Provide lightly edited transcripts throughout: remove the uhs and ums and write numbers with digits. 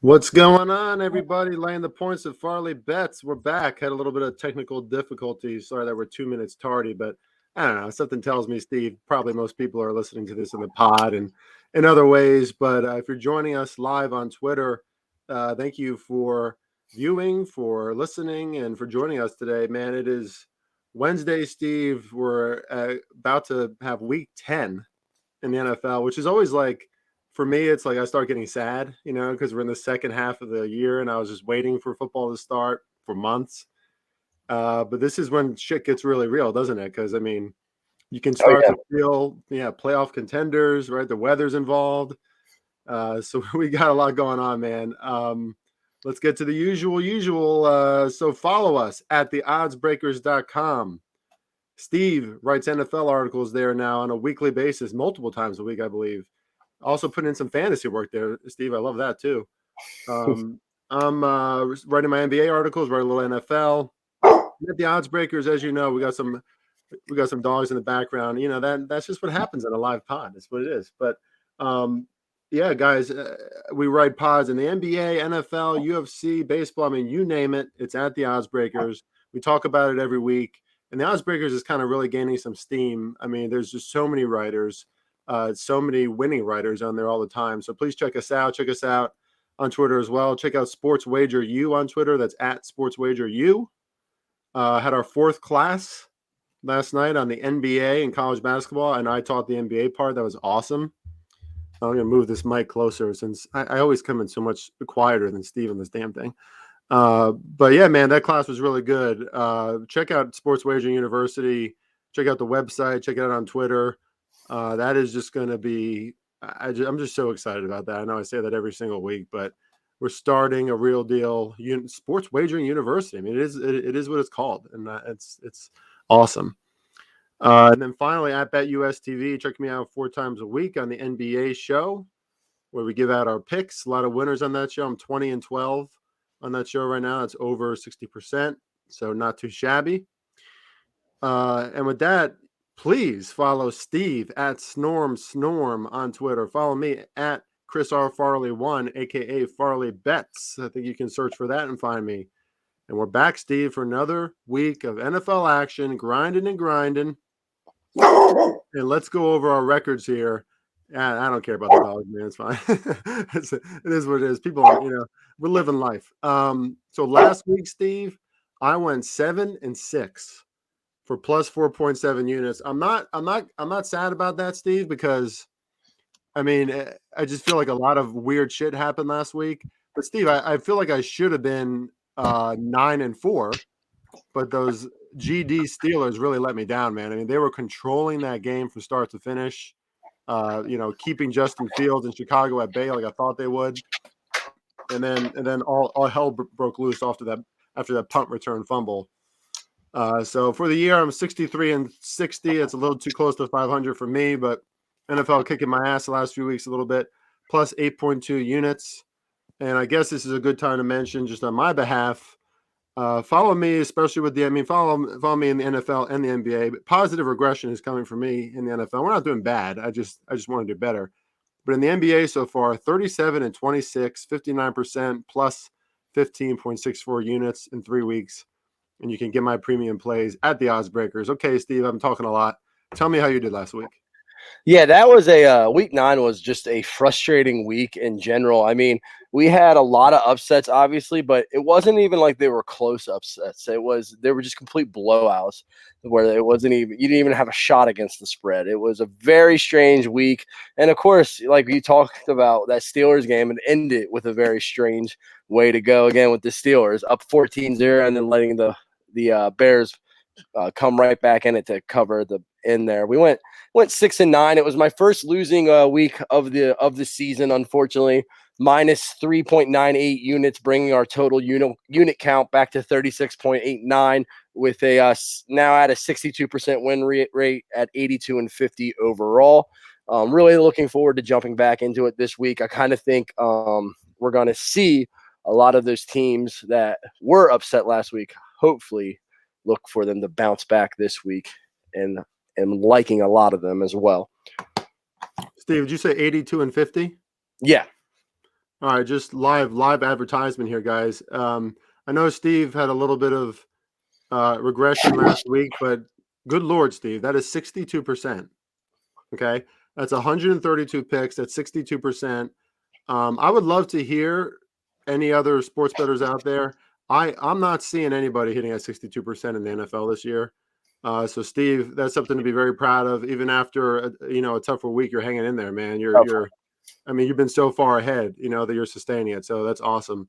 What's going on, everybody? Laying the points of Farley Bets. We're back. Had a little bit of technical difficulties. Sorry that we're 2 minutes tardy, but I don't know. Something tells me, Steve, probably most people are listening to this in the pod and in other ways. But if you're joining us live on Twitter, thank you for viewing, for listening, and for joining us today. Man, it is Wednesday, Steve. We're about to have week 10 in the NFL, which is always like, for me, it's like I start getting sad, because we're in the second half of the year and I was just waiting for football to start for months. But this is when shit gets really real, doesn't it? Because, I mean, you can start to feel, playoff contenders, right? The weather's involved. So we got a lot going on, man. Let's get to the usual. So follow us at theoddsbreakers.com. Steve writes NFL articles there now on a weekly basis, multiple times a week, I believe. Also put in some fantasy work there, Steve. I love that too. I'm writing my NBA articles, write a little NFL. At the Odds Breakers, as you know, we got some dogs in the background. That's just what happens in a live pod. That's what it is. But yeah, guys, we write pods in the NBA, NFL, UFC, baseball. I mean, you name it. It's at the Odds Breakers. We talk about it every week. And the Odds Breakers is kind of really gaining some steam. I mean, there's just so many writers. So many winning writers on there all the time. So please check us out. Check us out on Twitter as well. Check out Sports Wager U on Twitter. That's at Sports Wager U. Had our fourth class last night on the NBA and college basketball, and I taught the NBA part. That was awesome. I'm going to move this mic closer since I always come in so much quieter than Steve in this damn thing. But yeah, man, that class was really good. Check out Sports Wager University. Check out the website. Check it out on Twitter. That is just going to be, I'm just so excited about that. I know I say that every single week, but we're starting a real deal sports wagering university. I mean, it is what it's called, and it's awesome. And then finally, at BetUS TV, check me out 4 times a week on the NBA show, where we give out our picks. A lot of winners on that show. I'm 20-12 on that show right now. That's over 60%, so not too shabby. And with that, please follow Steve at Snorm on Twitter. Follow me at Chris R. Farley 1, aka Farley Bets. I think you can search for that and find me. And we're back, Steve, for another week of NFL action, grinding and grinding. And let's go over our records here. I don't care about the dogs, man. It's fine. It is what it is. People, we're living life. So last week, Steve, I went 7-6. For plus 4.7 units. I'm not sad about that, Steve, because I mean, I just feel like a lot of weird shit happened last week. But Steve, I feel like I should have been 9-4, but those GD Steelers really let me down, man. I mean, they were controlling that game from start to finish. Keeping Justin Fields in Chicago at bay like I thought they would. And then all hell broke loose after that punt return fumble. So for the year, I'm 63-60. It's a little too close to 500 for me, but NFL kicking my ass the last few weeks a little bit, plus 8.2 units. And I guess this is a good time to mention, just on my behalf, follow me, especially with follow me in the NFL and the NBA. But positive regression is coming for me in the NFL. We're not doing bad. I just want to do better. But in the NBA so far, 37-26, 59%, plus 15.64 units in 3 weeks. And you can get my premium plays at the Odds Breakers. Okay, Steve, I'm talking a lot. Tell me how you did last week. Yeah, that was week 9 was just a frustrating week in general. I mean, we had a lot of upsets, obviously, but it wasn't even like they were close upsets. They were just complete blowouts where it wasn't even, you didn't even have a shot against the spread. It was a very strange week. And of course, like we talked about that Steelers game, and ended with a very strange way to go again with the Steelers up 14-0 and then letting the Bears come right back in it to cover the in there. We went 6-9. It was my first losing week of the season, unfortunately. Minus 3.98 units, bringing our total unit count back to 36.89, with a now at a 62% win rate at 82-50 overall. Really looking forward to jumping back into it this week. I kind of think we're going to see a lot of those teams that were upset last week, hopefully look for them to bounce back this week, and liking a lot of them as well. Steve, did you say 82-50? Yeah. All right, just live advertisement here, guys. I know Steve had a little bit of regression last week, but good Lord, Steve, that is 62%. Okay, that's 132 picks. That's 62%. I would love to hear any other sports bettors out there. I'm not seeing anybody hitting at 62% in the NFL this year. So Steve, that's something to be very proud of. Even after a tougher week, you're hanging in there, man. I mean, you've been so far ahead, that you're sustaining it. So that's awesome.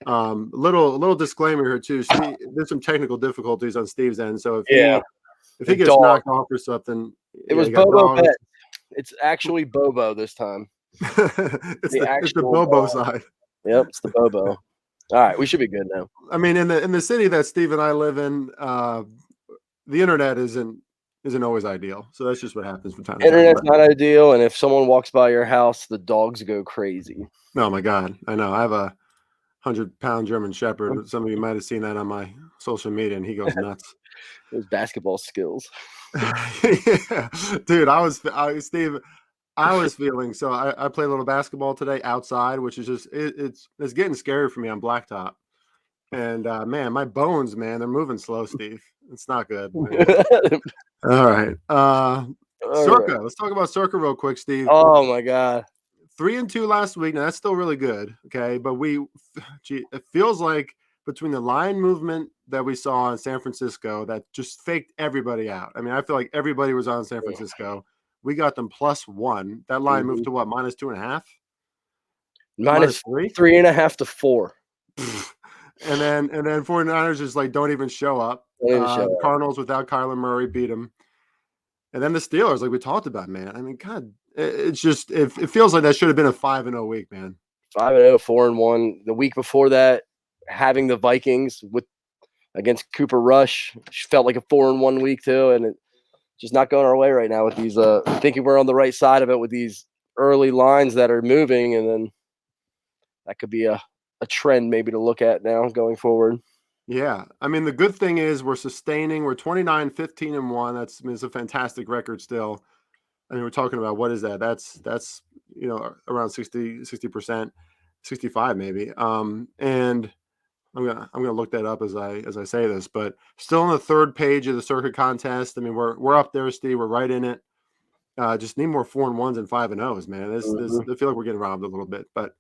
Little disclaimer here too. Steve, there's some technical difficulties on Steve's end. So Yeah, if the he gets dog. knocked off or something, It yeah, was you got Bobo dogs. Bet. It's actually Bobo this time. it's The the actual Bobo dog. side. Yep, it's the Bobo. All right, we should be good now. I mean, in the city that Steve and I live in, the internet isn't always ideal. So that's just what happens from time to time. Internet's But not ideal, and if someone walks by your house, the dogs go crazy. oh my God, I know. I have a 100-pound German Shepherd. Some of you might have seen that on my social media, and he goes nuts. Those basketball skills. Yeah. Dude, Steve, I was feeling so. I played a little basketball today outside, which is just it's getting scary for me on blacktop. And man, my bones, man, they're moving slow, Steve. It's not good, man. All right. All right. Circa. Let's talk about Circa real quick, Steve. Oh my God. 3-2 last week. Now that's still really good. Okay. But it feels like between the line movement that we saw in San Francisco that just faked everybody out. I mean, I feel like everybody was on San Francisco. We got them +1. That line moved to what? -2.5? Minus -3? 3.5 to 4. And then 49ers just like don't even show up. Don't even show The up. Cardinals without Kyler Murray beat them. And then the Steelers, like we talked about, man. I mean, God, it's just it feels like that should have been a 5-0 week, man. 5-0, 4-1. The week before that, having the Vikings against Cooper Rush felt like a 4-1 week too, and it's just not going our way right now with these. Thinking we're on the right side of it with these early lines that are moving, and then that could be a trend maybe to look at now going forward. Yeah. I mean, the good thing is we're sustaining. We're 29-15-1. It's a fantastic record still. I mean, we're talking about what is that? That's around 60%, 65 maybe. And I'm gonna look that up as I say this, but still on the third page of the circuit contest. I mean, we're up there, Steve. We're right in it. Just need more 4-1s and 5-0s, man. I feel like we're getting robbed a little bit, but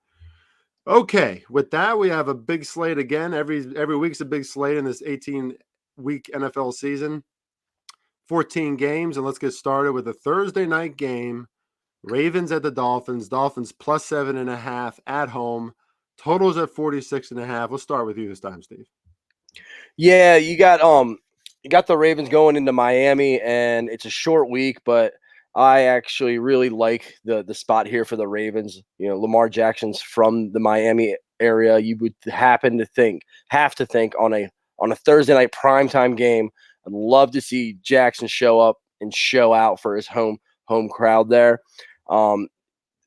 okay. With that, we have a big slate again. Every week's a big slate in this 18-week NFL season. 14 games, and let's get started with a Thursday night game. Ravens at the Dolphins. Dolphins +7.5 at home. Totals at 46.5. Let's start with you this time, Steve. Yeah, you got the Ravens going into Miami, and it's a short week, but I actually really like the spot here for the Ravens. Lamar Jackson's from the Miami area. You would have to think on a Thursday night primetime game. I'd love to see Jackson show up and show out for his home crowd there.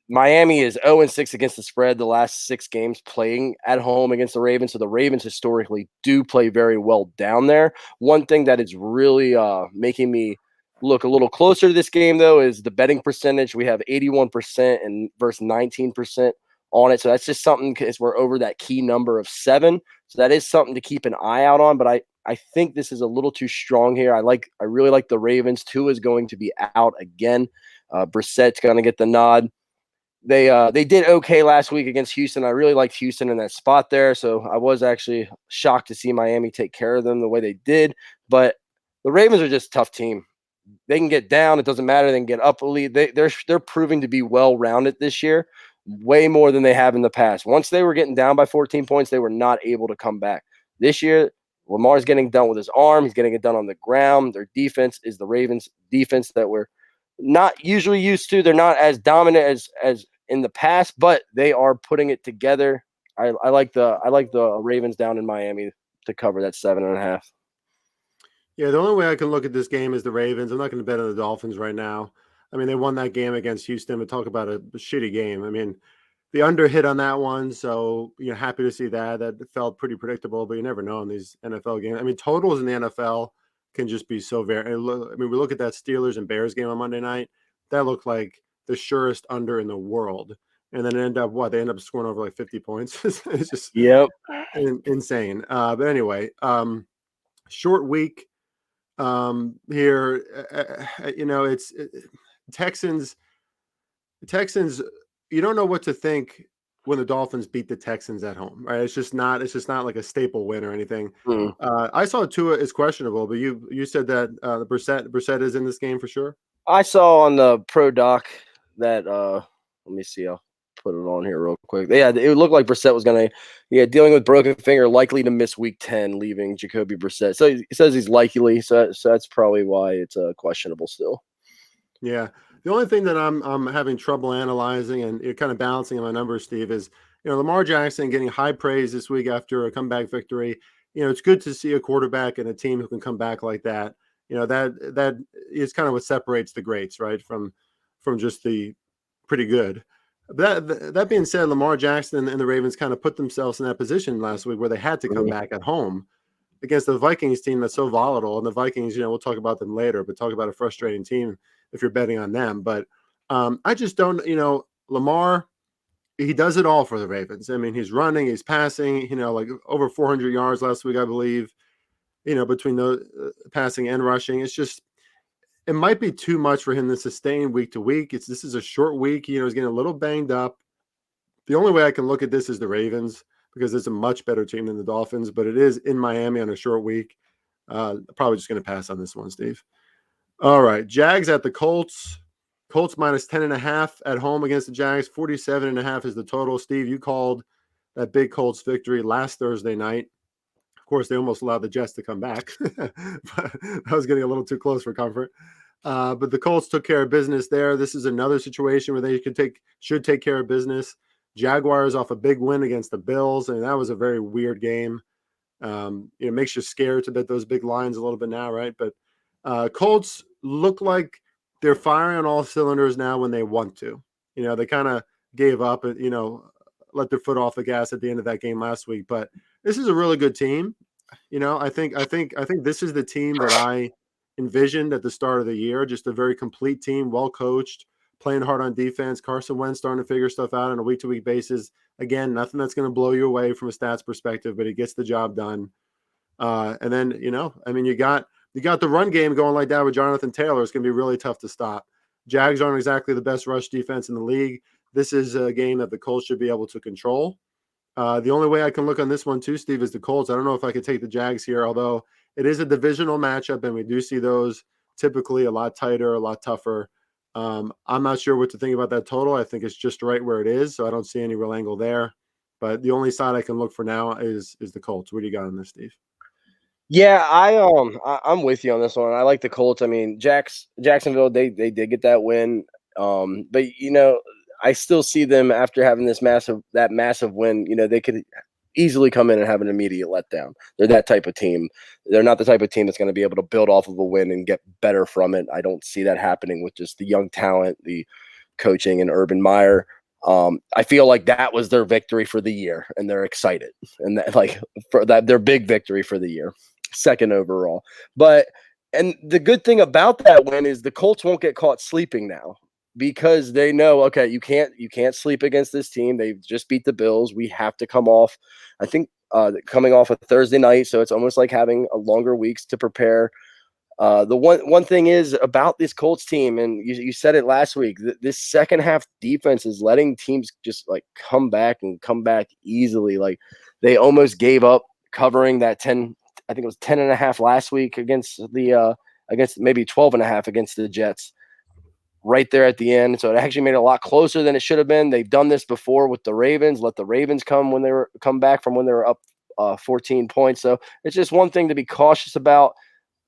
Miami is 0-6 against the spread the last 6 games playing at home against the Ravens. So the Ravens historically do play very well down there. One thing that is really making me look a little closer to this game, though, is the betting percentage. We have 81% and versus 19% on it. So that's just something because we're over that key number of 7. So that is something to keep an eye out on. But I think this is a little too strong here. I really like the Ravens. Tua is going to be out again. Brissett's going to get the nod. They did okay last week against Houston. I really liked Houston in that spot there, so I was actually shocked to see Miami take care of them the way they did. But the Ravens are just a tough team. They can get down; it doesn't matter. They can get up a lead. They're proving to be well-rounded this year, way more than they have in the past. Once they were getting down by 14 points, they were not able to come back. This year, Lamar's getting done with his arm. He's getting it done on the ground. Their defense is the Ravens' defense that we're not usually used to. They're not as dominant as in the past, but they are putting it together. I like the Ravens down in Miami to cover that 7.5. Yeah, the only way I can look at this game is the Ravens. I'm not going to bet on the Dolphins right now. I mean, they won that game against Houston, but talk about a shitty game. I mean, the under hit on that one, so happy to see that. That felt pretty predictable, but you never know in these NFL games. I mean, totals in the NFL can just be so very. I mean, we look at that Steelers and Bears game on Monday night. That looked like the surest under in the world. and then they end up scoring over like 50 points. It's just Yep. insane. But anyway, short week here. It's Texans. Texans. You don't know what to think when the Dolphins beat the Texans at home, right? It's just not like a staple win or anything. Mm. I saw Tua is questionable, but you said that Brissett is in this game for sure. I saw on the Pro Doc that let me see, I'll put it on here real quick. Yeah, it looked like Brissett was gonna dealing with broken finger, likely to miss week 10, leaving Jacoby Brissett. So he says he's likely, so that's probably why it's questionable still. Yeah. The only thing that I'm having trouble analyzing and kind of balancing in my numbers, Steve, is Lamar Jackson getting high praise this week after a comeback victory. It's good to see a quarterback and a team who can come back like that. That is kind of what separates the greats, right, from just the pretty good. That being said, Lamar Jackson and the Ravens kind of put themselves in that position last week where they had to come back at home against the Vikings team that's so volatile. And the Vikings, we'll talk about them later, but talk about a frustrating team if you're betting on them. But I just don't, Lamar, he does it all for the Ravens. I mean, he's running, he's passing, like over 400 yards last week, I believe, between the passing and rushing. It's just, it might be too much for him to sustain week to week. This is a short week. He's getting a little banged up. The only way I can look at this is the Ravens because it's a much better team than the Dolphins, but it is in Miami on a short week. Probably just going to pass on this one, Steve. All right. Jags at the Colts. Colts minus 10.5 at home against the Jags. 47.5 is the total. Steve, you called that big Colts victory last Thursday night. Of course, they almost allowed the Jets to come back. But that was getting a little too close for comfort. But the Colts took care of business there. This is another situation where they should take care of business. Jaguars off a big win against the Bills, and that was a very weird game. It makes you scared to bet those big lines a little bit now, right? But Colts look like they're firing on all cylinders now when they want to. They kind of gave up and let their foot off the gas at the end of that game last week. But this is a really good team. I think this is the team that I envisioned at the start of the year. Just a very complete team, well coached, playing hard on defense. Carson Wentz starting to figure stuff out on a week-to-week basis. Again, nothing that's going to blow you away from a stats perspective, but he gets the job done. And then, you got the run game going like that with Jonathan Taylor. It's going to be really tough to stop. Jags aren't exactly the best rush defense in the league. This is a game that the Colts should be able to control. The only way I can look on this one too, Steve, is the Colts. I don't know if I could take the Jags here, although it is a divisional matchup, and we do see those typically a lot tighter, a lot tougher. I'm not sure what to think about that total. I think it's just right where it is, so I don't see any real angle there. But the only side I can look for now is the Colts. What do you got on this, Steve? Yeah, I'm with you on this one. I like the Colts. I mean, Jacksonville, they did get that win. But I still see them after having that massive win. They could easily come in and have an immediate letdown. They're that type of team. They're not the type of team that's going to be able to build off of a win and get better from it. I don't see that happening with just the young talent, the coaching, and Urban Meyer. I feel like that was their victory for the year, and they're excited, and for that, their big victory for the year, second overall. And the good thing about that win is the Colts won't get caught sleeping now because they know, okay, you can't sleep against this team. They've just beat the Bills. We have to come off, I think, coming off a Thursday night, so it's almost like having a longer weeks to prepare. The one thing is about this Colts team, and you said it last week, this second half defense is letting teams just like come back easily. Like they almost gave up covering that 10, I think it was 10.5 last week against maybe 12.5 against the Jets right there at the end. So it actually made it a lot closer than it should have been. They've done this before with the Ravens, let the Ravens come back from when they were up 14 points. So it's just one thing to be cautious about.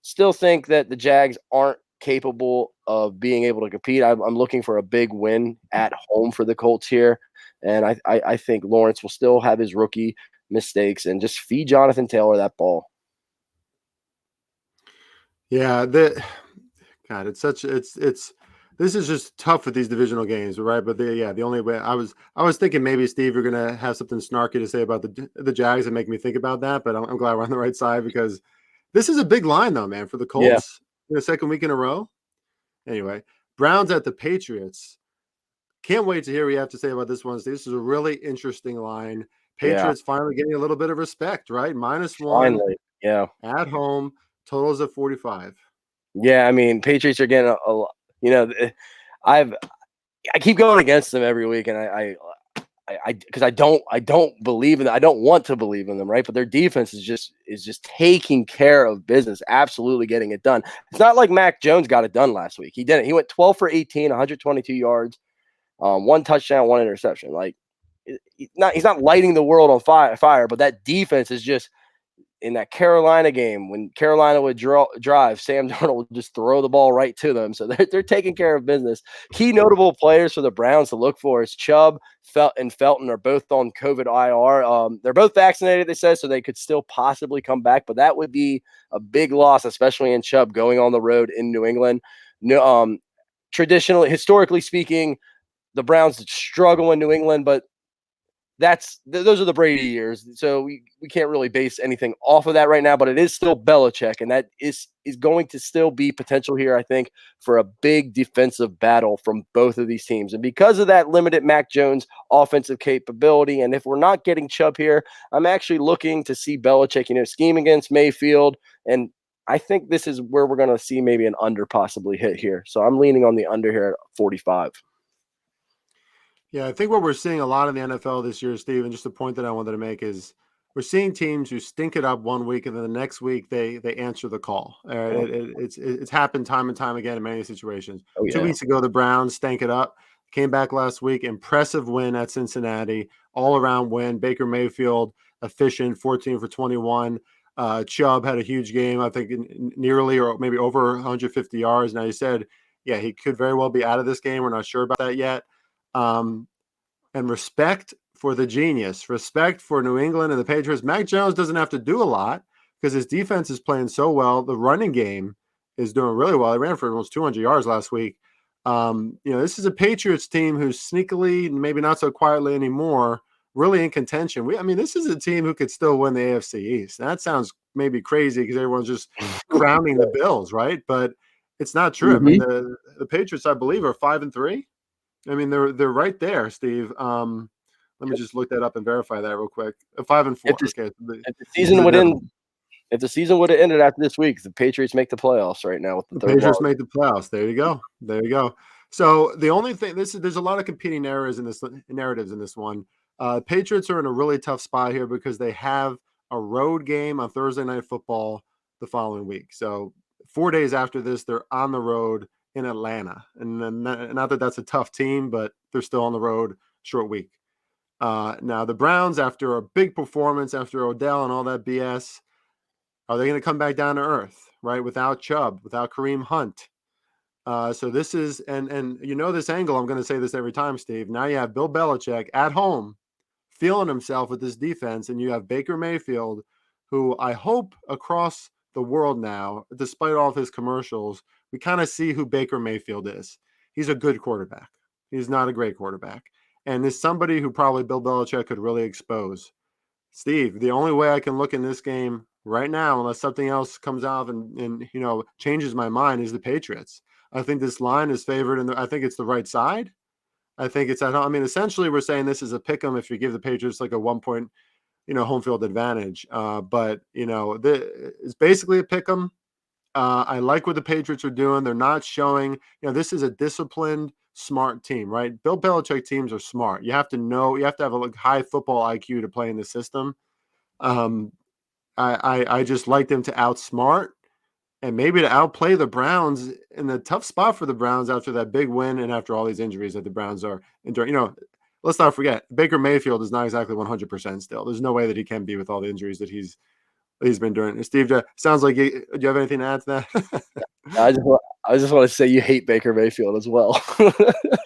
Still think that the Jags aren't capable of being able to compete. I'm looking for a big win at home for the Colts here. And I think Lawrence will still have his rookie mistakes and just feed Jonathan Taylor that ball. Yeah, this is just tough with these divisional games, right? But the only way I was thinking maybe, Steve, you're gonna have something snarky to say about the Jags and make me think about that. But I'm glad we're on the right side because this is a big line though, man, for the Colts in the second week in a row. Anyway, Browns at the Patriots. Can't wait to hear what you have to say about this one. This is a really interesting line. Yeah, Patriots finally getting a little bit of respect, right? -1 finally. Yeah. at home, totals at 45. Yeah, I mean, Patriots are getting you know, I've I keep going against them every week, and because I don't believe in them. I don't want to believe in them, right? But their defense is just taking care of business, absolutely getting it done. It's not like Mac Jones got it done last week. He didn't. He went 12 for 18, 122 yards, one touchdown, one interception. Like he's not lighting the world on fire, but that defense is just in that Carolina game, when Carolina would drive, Sam Darnold would just throw the ball right to them. So they're taking care of business. Key notable players for the Browns to look for is Chubb and Felton are both on COVID IR. They're both vaccinated, they said, so they could still possibly come back, but that would be a big loss, especially in Chubb going on the road in New England. No, traditionally, historically speaking, the Browns struggle in New England, but those are the Brady years, so we can't really base anything off of that right now. But it is still Belichick, and that is going to still be potential here, I think, for a big defensive battle from both of these teams. And because of that limited Mac Jones offensive capability, and if we're not getting Chubb here, I'm actually looking to see Belichick, scheme against Mayfield, and I think this is where we're going to see maybe an under possibly hit here. So I'm leaning on the under here at 45. Yeah, I think what we're seeing a lot in the NFL this year, Steve, and just a point that I wanted to make is we're seeing teams who stink it up one week and then the next week they answer the call. Oh, It's happened time and time again in many situations. oh, 2 weeks ago, the Browns stank it up, came back last week, impressive win at Cincinnati, all around win. Baker Mayfield efficient, 14 for 21. Chubb had a huge game, I think nearly or maybe over 150 yards. Now you said, yeah, he could very well be out of this game. We're not sure about that yet. And respect for the genius, respect for New England and the Patriots. Mac Jones doesn't have to do a lot because his defense is playing so well. The running game is doing really well. They ran for almost 200 yards last week. This is a Patriots team who's sneakily, maybe not so quietly anymore, really in contention. This is a team who could still win the AFC East. That sounds maybe crazy because everyone's just crowning the Bills, right? But it's not true. Mhm. The Patriots, I believe, are 5-3. They're right there, Steve. Let me just look that up and verify that real quick. 5-4. If Okay. if the season would end, if the season would have ended after this week, the Patriots make the playoffs right now with the The third Patriots loss. made the playoffs. There you go. There you go. So the only thing there's a lot of competing narratives in this one. Patriots are in a really tough spot here because they have a road game on Thursday Night Football the following week. So 4 days after this, they're on the road in Atlanta, and not that that's a tough team, but they're still on the road, short week. Now the Browns, after a big performance, after Odell and all that BS, are they going to come back down to earth, right? Without Chubb, without Kareem Hunt. So this is, and this angle, I'm going to say this every time, Steve. Now you have Bill Belichick at home feeling himself with this defense, and you have Baker Mayfield, who I hope across the world now, despite all of his commercials, we kind of see who Baker Mayfield is. He's a good quarterback. He's not a great quarterback. And is somebody who probably Bill Belichick could really expose. Steve, the only way I can look in this game right now, unless something else comes out and changes my mind, is the Patriots. I think this line is favored, and I think it's the right side. I think it's at home. Essentially, we're saying this is a pick 'em if you give the Patriots like a 1 point, home field advantage. But it's basically a pick 'em. I like what the Patriots are doing. They're not showing, this is a disciplined, smart team, right? Bill Belichick teams are smart. You have to know, you have to have a high football IQ to play in the system. I just like them to outsmart and maybe to outplay the Browns in the tough spot for the Browns after that big win and after all these injuries that the Browns are enduring. Let's not forget, Baker Mayfield is not exactly 100% still. There's no way that he can be with all the injuries that he's been doing. Steve, sounds like do you have anything to add to that? I just want to say you hate Baker Mayfield as well.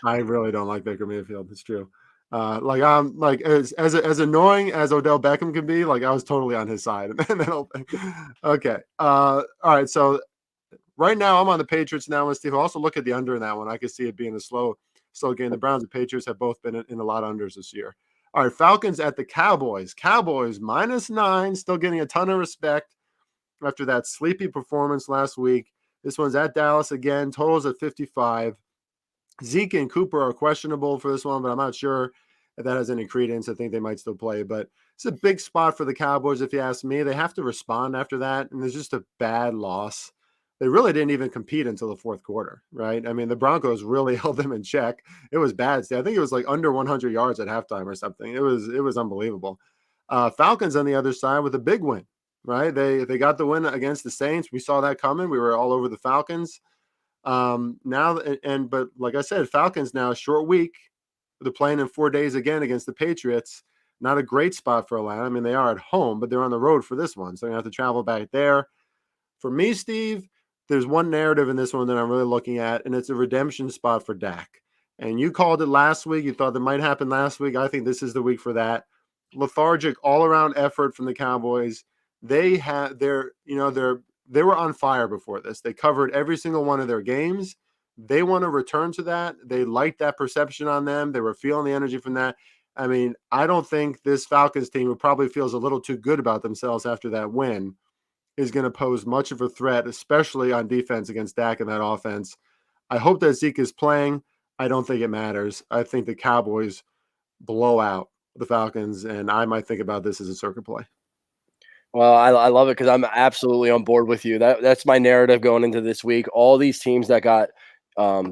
I really don't like Baker Mayfield. It's true. I'm like as annoying as Odell Beckham can be. Like I was totally on his side. And then okay. All right. So right now I'm on the Patriots now. And Steve, I'll also look at the under in that one. I could see it being a slow game. The Browns and Patriots have both been in a lot of unders this year. All right, Falcons at the Cowboys. Cowboys -9, still getting a ton of respect after that sleepy performance last week. This one's at Dallas again. Totals at 55. Zeke and Cooper are questionable for this one, but I'm not sure if that has any credence. I think they might still play, but it's a big spot for the Cowboys, if you ask me. They have to respond after that, and there's just a bad loss. They really didn't even compete until the fourth quarter, right? I mean, the Broncos really held them in check. It was bad. I think it was like under 100 yards at halftime or something. It was unbelievable. Falcons on the other side with a big win, right? They got the win against the Saints. We saw that coming. We were all over the Falcons. But like I said, Falcons now short week. They're playing in 4 days again against the Patriots. Not a great spot for Atlanta. I mean, they are at home, but they're on the road for this one, so they're gonna have to travel back there. For me, Steve, there's one narrative in this one that I'm really looking at, and it's a redemption spot for Dak. And you called it last week. You thought that might happen last week. I think this is the week for that. Lethargic all-around effort from the Cowboys. They had they were on fire before this. They covered every single one of their games. They want to return to that. They liked that perception on them. They were feeling the energy from that. I mean, I don't think this Falcons team, who probably feels a little too good about themselves after that win, is going to pose much of a threat, especially on defense against Dak and that offense. I hope that Zeke is playing. I don't think it matters. I think the Cowboys blow out the Falcons, and I might think about this as a circuit play. Well, I love it because I'm absolutely on board with you. That's my narrative going into this week. All these teams that got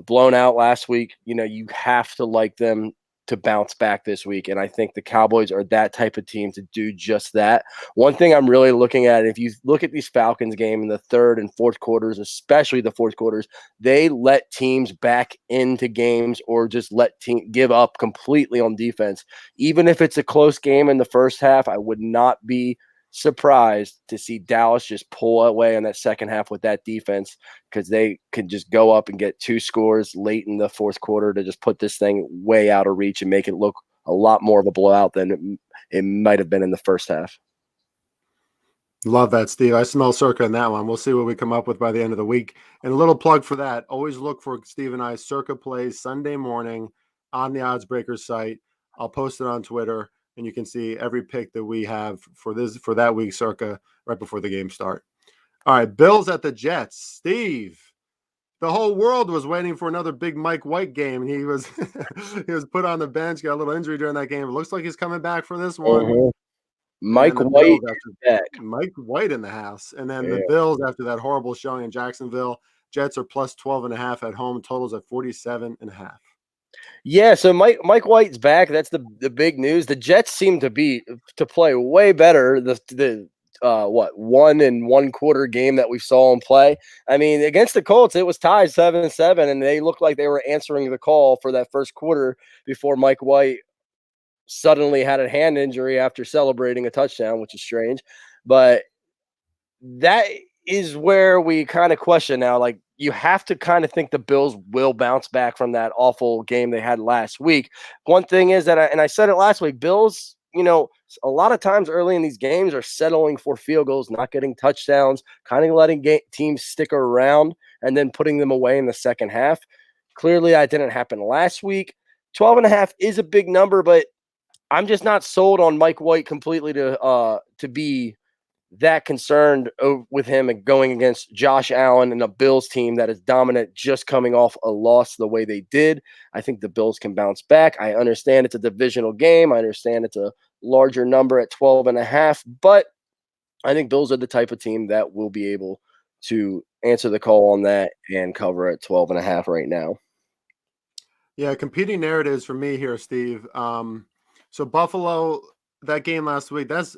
blown out last week, you have to like them to bounce back this week. And I think the Cowboys are that type of team to do just that. One thing I'm really looking at, if you look at these Falcons game in the third and fourth quarters, especially the fourth quarters, they let teams back into games or just let team give up completely on defense. Even if it's a close game in the first half, I would not be surprised to see Dallas just pull away in that second half with that defense, because they could just go up and get 2 scores late in the fourth quarter to just put this thing way out of reach and make it look a lot more of a blowout than it might have been in the first half. Love that, Steve. I smell circa in that one. We'll see what we come up with by the end of the week. And a little plug for that. Always look for Steve and I circa plays Sunday morning on the Odds Breakers site. I'll post it on Twitter, and you can see every pick that we have for that week circa right before the game start. All right, Bills at the Jets. Steve, the whole world was waiting for another big Mike White game, and he was he was put on the bench, got a little injury during that game. It looks like he's coming back for this one. Mm-hmm. And then Mike the White Bills back. Mike White in the house. And then the Yeah. Bills after that horrible showing in Jacksonville. Jets are plus 12.5 at home. Totals at 47.5. Yeah, so Mike White's back. That's the big news. The Jets seem to play way better. The 1 1/4 game that we saw him play. I mean, against the Colts, it was tied 7-7, and they looked like they were answering the call for that first quarter before Mike White suddenly had a hand injury after celebrating a touchdown, which is strange. But that is where we kind of question now. Like, you have to kind of think the Bills will bounce back from that awful game they had last week. One thing is that, I said it last week, Bills, a lot of times early in these games are settling for field goals, not getting touchdowns, kind of letting teams stick around and then putting them away in the second half. Clearly, that didn't happen last week. 12.5 is a big number, but I'm just not sold on Mike White completely to be that concerned with him and going against Josh Allen and a Bills team that is dominant, just coming off a loss the way they did. I think the Bills can bounce back. I understand it's a divisional game. I understand it's a larger number at 12.5, but I think Bills are the type of team that will be able to answer the call on that and cover at 12.5 right now. Yeah, competing narratives for me here, Steve. So Buffalo, that game last week, that's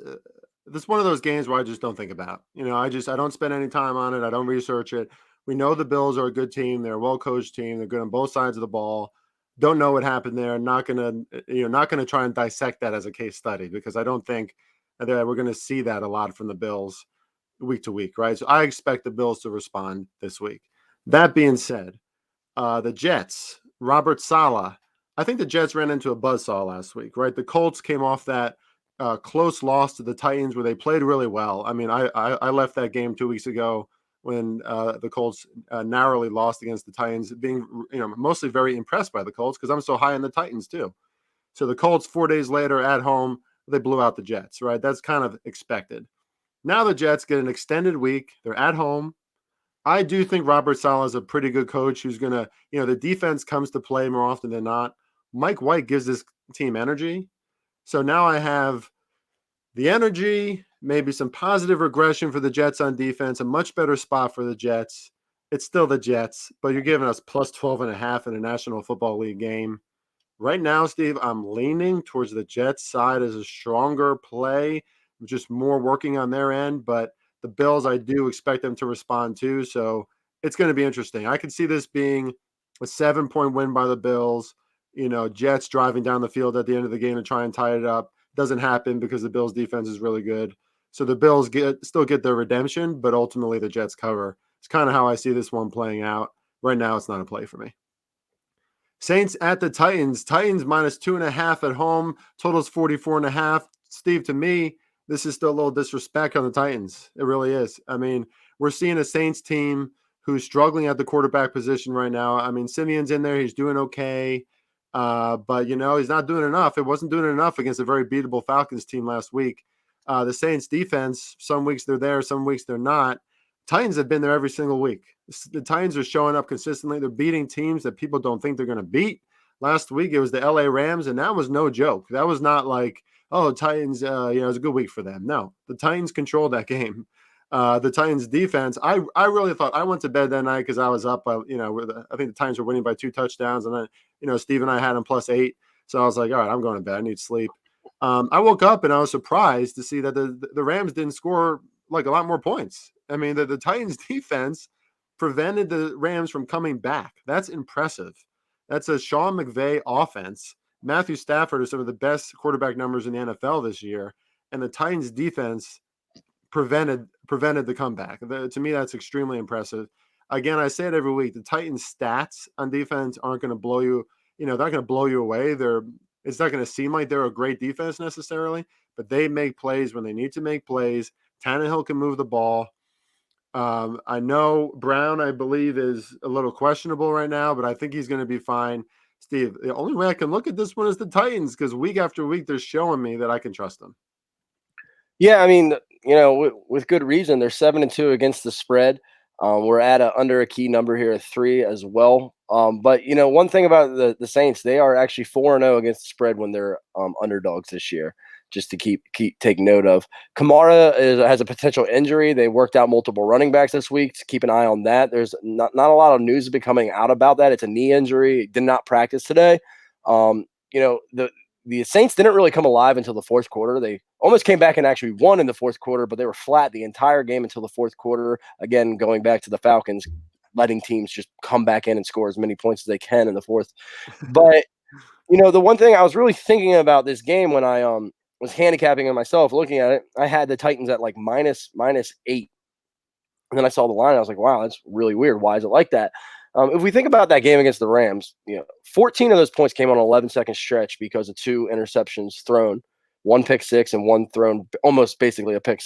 one of those games where I just don't think about. I don't spend any time on it. I don't research it. We know the Bills are a good team. They're a well-coached team. They're good on both sides of the ball. Don't know what happened there. Not gonna try and dissect that as a case study, because I don't think that we're going to see that a lot from the Bills week to week, right? So I expect the Bills to respond this week. That being said, the Jets, Robert Saleh. I think the Jets ran into a buzzsaw last week, right? The Colts came off that close loss to the Titans where they played really well. I mean, I left that game 2 weeks ago when the Colts narrowly lost against the Titans, being mostly very impressed by the Colts because I'm so high on the Titans too. So the Colts 4 days later at home, they blew out the Jets, right? That's kind of expected. Now the Jets get an extended week. They're at home. I do think Robert Saleh is a pretty good coach who's going to, the defense comes to play more often than not. Mike White gives this team energy. So now I have the energy, maybe some positive regression for the Jets on defense, a much better spot for the Jets. It's still the Jets, but you're giving us plus 12.5 in a National Football League game. Right now, Steve, I'm leaning towards the Jets side as a stronger play, just more working on their end. But the Bills, I do expect them to respond too. So it's going to be interesting. I could see this being a 7-point win by the Bills. Jets driving down the field at the end of the game to try and tie it up. Doesn't happen because the Bills' defense is really good. So the Bills still get their redemption, but ultimately the Jets cover. It's kind of how I see this one playing out. Right now, it's not a play for me. Saints at the Titans. Titans minus 2.5 at home. Totals 44.5. Steve, to me, this is still a little disrespect on the Titans. It really is. I mean, we're seeing a Saints team who's struggling at the quarterback position right now. I mean, Simeon's in there. He's doing okay. But, he's not doing enough. It wasn't doing enough against a very beatable Falcons team last week. The Saints defense, some weeks they're there, some weeks they're not. Titans have been there every single week. The Titans are showing up consistently. They're beating teams that people don't think they're going to beat. Last week, it was the LA Rams, and that was no joke. That was not like, oh, Titans, it was a good week for them. No, the Titans controlled that game. The Titans defense, I really thought, I went to bed that night because I was up by, I think the Titans were winning by 2 touchdowns. And then, Steve and I had them +8. So I was like, all right, I'm going to bed. I need sleep. I woke up and I was surprised to see that the Rams didn't score like a lot more points. I mean, the Titans defense prevented the Rams from coming back. That's impressive. That's a Sean McVay offense. Matthew Stafford is some of the best quarterback numbers in the NFL this year, and the Titans defense prevented the comeback. To me, that's extremely impressive. Again, I say it every week. The Titans' stats on defense aren't going to blow you. They're not going to blow you away. It's not going to seem like they're a great defense necessarily, but they make plays when they need to make plays. Tannehill can move the ball. I know Brown, I believe, is a little questionable right now, but I think he's going to be fine. Steve, the only way I can look at this one is the Titans because week after week they're showing me that I can trust them. Yeah, I mean, with good reason. They're 7-2 against the spread. We're at under a key number here at 3 as well. But one thing about the Saints, they are actually 4-0 against the spread when they're underdogs this year. Just to keep take note of. Kamara has a potential injury. They worked out multiple running backs this week. To keep an eye on that. There's not a lot of news coming out about that. It's a knee injury. Did not practice today. The Saints didn't really come alive until the fourth quarter. They almost came back and actually won in the fourth quarter, but they were flat the entire game until the fourth quarter. Again, going back to the Falcons, letting teams just come back in and score as many points as they can in the fourth. But the one thing I was really thinking about this game when I was handicapping it myself, looking at it, I had the Titans at like minus 8. And then I saw the line. I was like, wow, that's really weird. Why is it like that? If we think about that game against the Rams, 14 of those points came on an 11-second stretch because of 2 interceptions thrown, 1 pick six and 1 thrown, almost basically a pick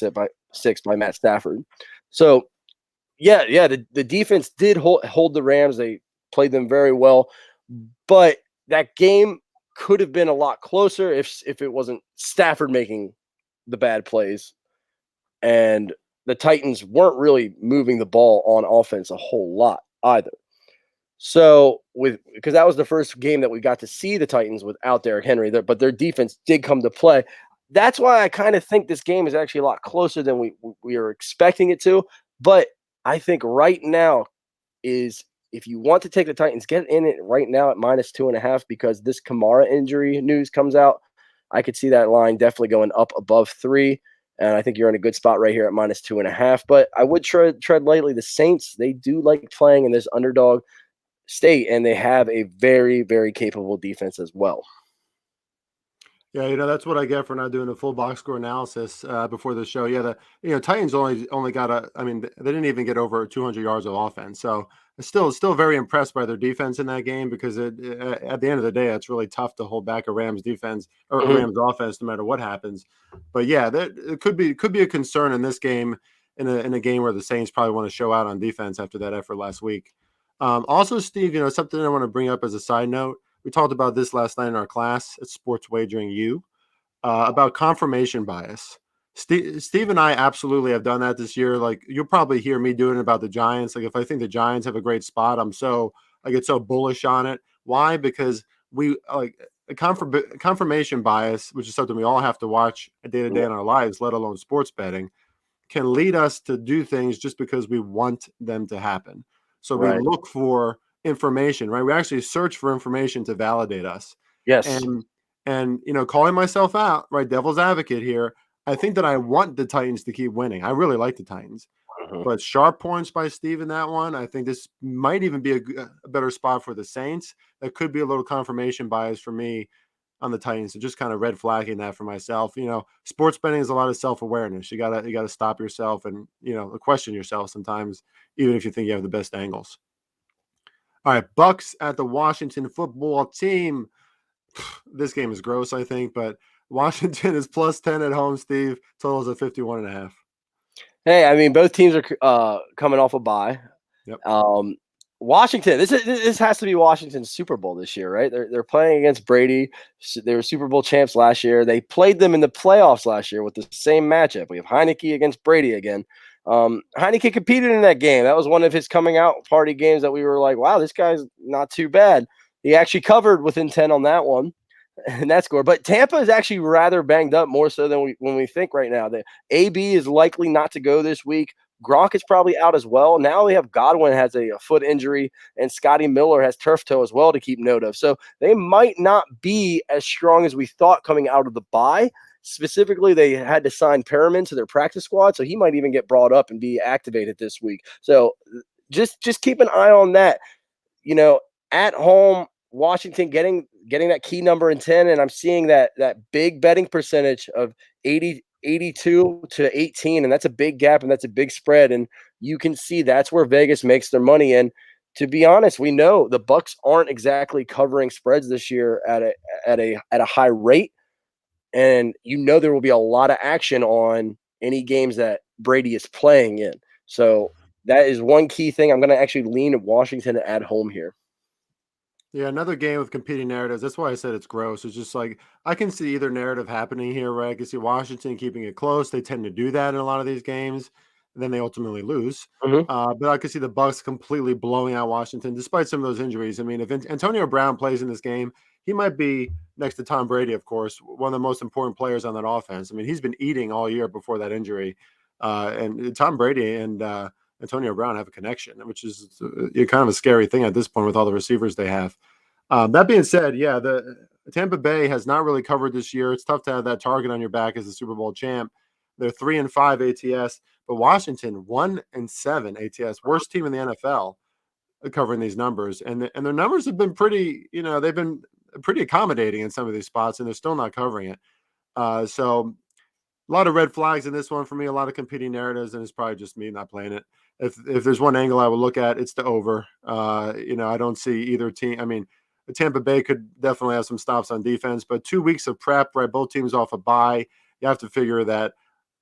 six by Matt Stafford. So, yeah, the defense did hold the Rams. They played them very well. But that game could have been a lot closer if it wasn't Stafford making the bad plays. And the Titans weren't really moving the ball on offense a whole lot either. So because that was the first game that we got to see the Titans without Derrick Henry, but their defense did come to play. That's why I kind of think this game is actually a lot closer than we are expecting it to. But I think right now is if you want to take the Titans, get in it right now at minus 2.5 because this Kamara injury news comes out. I could see that line definitely going up above 3. And I think you're in a good spot right here at minus 2.5. But I would tread lightly. The Saints, they do like playing in this underdog state, and they have a very, very capable defense as well. Yeah, that's what I get for not doing a full box score analysis before the show. Yeah, Titans only got they didn't even get over 200 yards of offense. So still very impressed by their defense in that game because at the end of the day, it's really tough to hold back a Rams defense or a Rams offense no matter what happens. But yeah, it could be a concern in this game in a game where the Saints probably want to show out on defense after that effort last week. Also, Steve, something I want to bring up as a side note. We talked about this last night in our class at Sports Wagering U about confirmation bias. Steve and I absolutely have done that this year. Like you'll probably hear me doing it about the Giants. Like if I think the Giants have a great spot, I get so bullish on it. Why? Because we like a confirmation bias, which is something we all have to watch day to day Yeah. in our lives, let alone sports betting, can lead us to do things just because we want them to happen. So we Right. look for information, right? We actually search for information to validate us. Yes. And calling myself out, right, devil's advocate here, I think that I want the Titans to keep winning. I really like the Titans. Mhm. But sharp points by Steve in that one. I think this might even be a better spot for the Saints. That could be a little confirmation bias for me on the Titans. So just kind of red flagging that for myself. Sports betting is a lot of self-awareness. You gotta stop yourself and question yourself sometimes, even if you think you have the best angles. All right, Bucks at the Washington football team. This game is gross, I think, but Washington is plus 10 at home, Steve. Totals of 51.5. Hey, I mean, both teams are coming off a bye. Yep. Washington, this has to be Washington's Super Bowl this year, right? They're playing against Brady. They were Super Bowl champs last year. They played them in the playoffs last year with the same matchup. We have Heineke against Brady again. Heineke competed in that game. That was one of his coming out party games that we were like, wow, this guy's not too bad. He actually covered within 10 on that one. And that score. But Tampa is actually rather banged up, more so than when we think right now. The AB is likely not to go this week. Gronk is probably out as well. Now we have Godwin has a foot injury, and Scotty Miller has turf toe as well to keep note of. So they might not be as strong as we thought coming out of the bye. Specifically, they had to sign Perriman to their practice squad, so he might even get brought up and be activated this week. So just keep an eye on that. At home, Washington getting that key number in 10, and I'm seeing that big betting percentage of 82 to 18, and that's a big gap and that's a big spread, and you can see that's where Vegas makes their money. And to be honest, we know the Bucks aren't exactly covering spreads this year at a high rate, and there will be a lot of action on any games that Brady is playing in. So that is one key thing. I'm going to actually lean at Washington at home here. Yeah, another game with competing narratives. That's why I said it's gross. It's just like I can see either narrative happening here, right? I can see Washington keeping it close. They tend to do that in a lot of these games, and then they ultimately lose. Mhm. But I could see the Bucks completely blowing out Washington, despite some of those injuries. I mean, if Antonio Brown plays in this game, he might be next to Tom Brady, of course, one of the most important players on that offense. I mean, he's been eating all year before that injury, and Tom Brady and Antonio Brown have a connection, which is kind of a scary thing at this point with all the receivers they have. That being said, yeah, the Tampa Bay has not really covered this year. It's tough to have that target on your back as a Super Bowl champ. They're 3-5 ATS, but Washington 1-7 ATS, worst team in the NFL covering these numbers, and their numbers have been pretty. They've been pretty accommodating in some of these spots, and they're still not covering it. So a lot of red flags in this one for me, a lot of competing narratives, and it's probably just me not playing it. If there's one angle I would look at, it's the over. I don't see either team. I mean, Tampa Bay could definitely have some stops on defense, but 2 weeks of prep, right? Both teams off a bye. You have to figure that